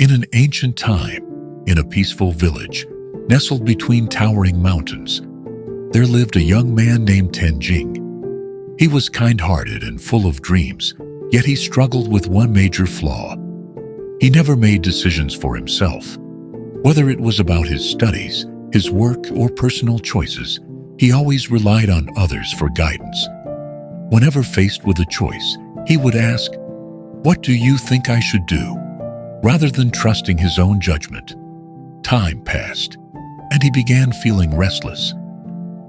In an ancient time, in a peaceful village, nestled between towering mountains, there lived a young man named Tenjing. He was kind-hearted and full of dreams, yet he struggled with one major flaw. He never made decisions for himself. Whether it was about his studies, his work, or personal choices, he always relied on others for guidance. Whenever faced with a choice, he would ask, "What do you think I should do?" rather than trusting his own judgment. Time passed, and he began feeling restless.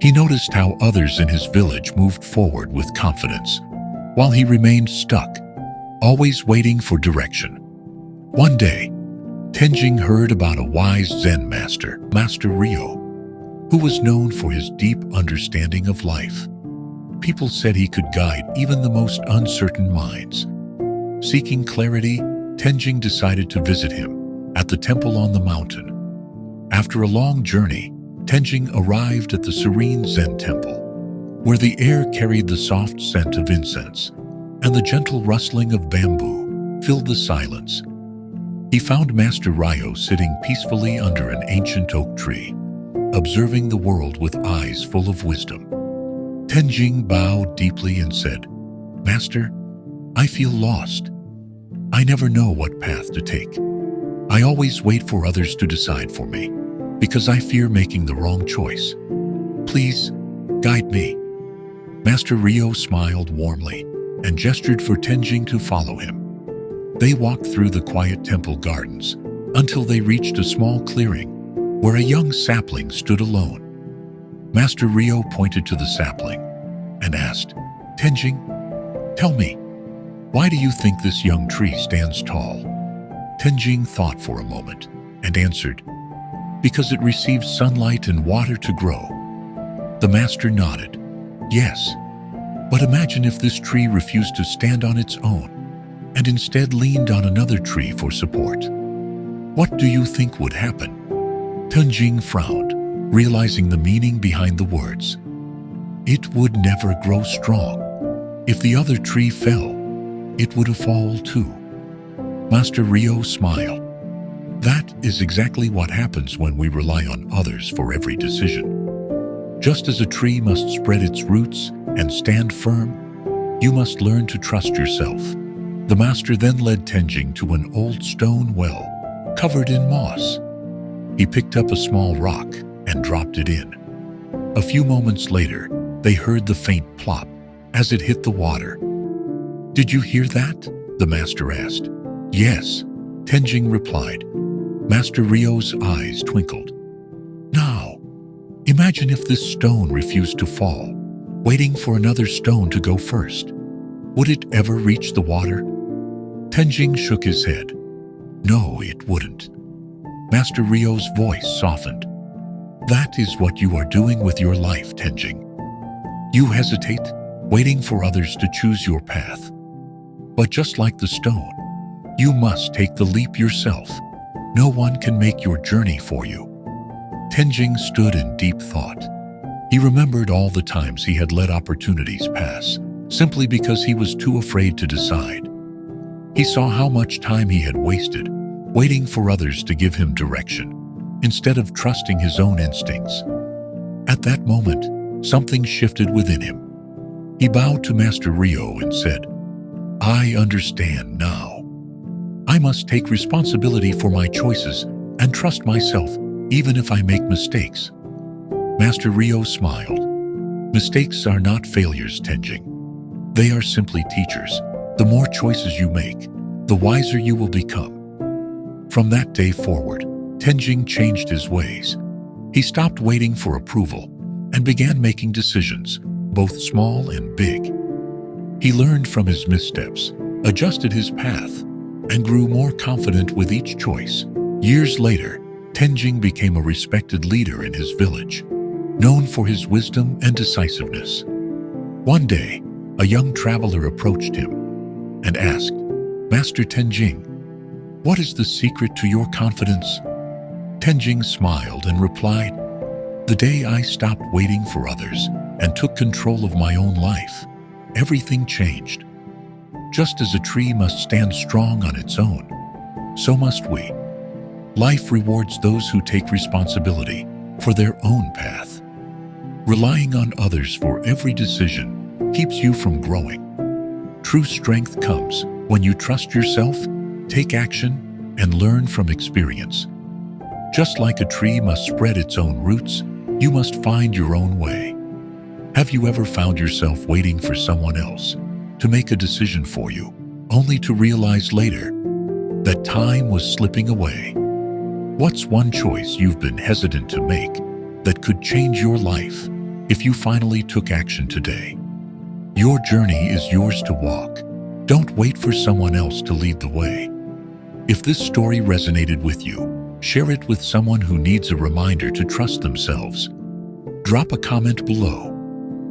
He noticed how others in his village moved forward with confidence, while he remained stuck, always waiting for direction. One day, Tenjing heard about a wise Zen master, Master Ryo, who was known for his deep understanding of life. People said he could guide even the most uncertain minds. Seeking clarity, Tenjing decided to visit him at the temple on the mountain. After a long journey, Tenjing arrived at the serene Zen temple, where the air carried the soft scent of incense, and the gentle rustling of bamboo filled the silence. He found Master Ryo sitting peacefully under an ancient oak tree, observing the world with eyes full of wisdom. Tenjing bowed deeply and said, "Master, I feel lost. I never know what path to take. I always wait for others to decide for me, because I fear making the wrong choice. Please, guide me." Master Ryo smiled warmly and gestured for Tenjing to follow him. They walked through the quiet temple gardens until they reached a small clearing where a young sapling stood alone. Master Ryo pointed to the sapling and asked, "Tenjing, tell me, why do you think this young tree stands tall?" Tenjing thought for a moment and answered, "Because it receives sunlight and water to grow." The master nodded. "Yes, but imagine if this tree refused to stand on its own and instead leaned on another tree for support. What do you think would happen?" Tenjing frowned, realizing the meaning behind the words. It would never grow strong. If the other tree fell, it would fall too. Master Ryo smiled. "That is exactly what happens when we rely on others for every decision. Just as a tree must spread its roots and stand firm, you must learn to trust yourself." The master then led Tenjing to an old stone well, covered in moss. He picked up a small rock and dropped it in. A few moments later, they heard the faint plop as it hit the water. "Did you hear that?" the master asked. "Yes," Tenjing replied. Master Ryo's eyes twinkled. "Now, imagine if this stone refused to fall, waiting for another stone to go first. Would it ever reach the water?" Tenjing shook his head. "No, it wouldn't." Master Ryo's voice softened. "That is what you are doing with your life, Tenjing. You hesitate, waiting for others to choose your path. But just like the stone, you must take the leap yourself. No one can make your journey for you." Tenjing stood in deep thought. He remembered all the times he had let opportunities pass, simply because he was too afraid to decide. He saw how much time he had wasted, waiting for others to give him direction, instead of trusting his own instincts. At that moment, something shifted within him. He bowed to Master Ryo and said, "I understand now. I must take responsibility for my choices and trust myself, even if I make mistakes." Master Ryo smiled. "Mistakes are not failures, Tenjing. They are simply teachers. The more choices you make, the wiser you will become." From that day forward, Tenjing changed his ways. He stopped waiting for approval and began making decisions, both small and big. He learned from his missteps, adjusted his path, and grew more confident with each choice. Years later, Tenjing became a respected leader in his village, known for his wisdom and decisiveness. One day, a young traveler approached him and asked, "Master Tenjing, what is the secret to your confidence?" Tenjing smiled and replied, "The day I stopped waiting for others and took control of my own life, everything changed. Just as a tree must stand strong on its own, so must we. Life rewards those who take responsibility for their own path. Relying on others for every decision keeps you from growing. True strength comes when you trust yourself, take action, and learn from experience. Just like a tree must spread its own roots, you must find your own way. Have you ever found yourself waiting for someone else to make a decision for you, only to realize later that time was slipping away? What's one choice you've been hesitant to make that could change your life if you finally took action today? Your journey is yours to walk. Don't wait for someone else to lead the way. If this story resonated with you, share it with someone who needs a reminder to trust themselves. Drop a comment below,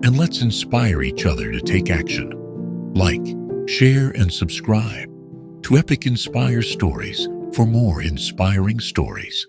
and let's inspire each other to take action. Like, share, and subscribe to Epic Inspire Stories for more inspiring stories.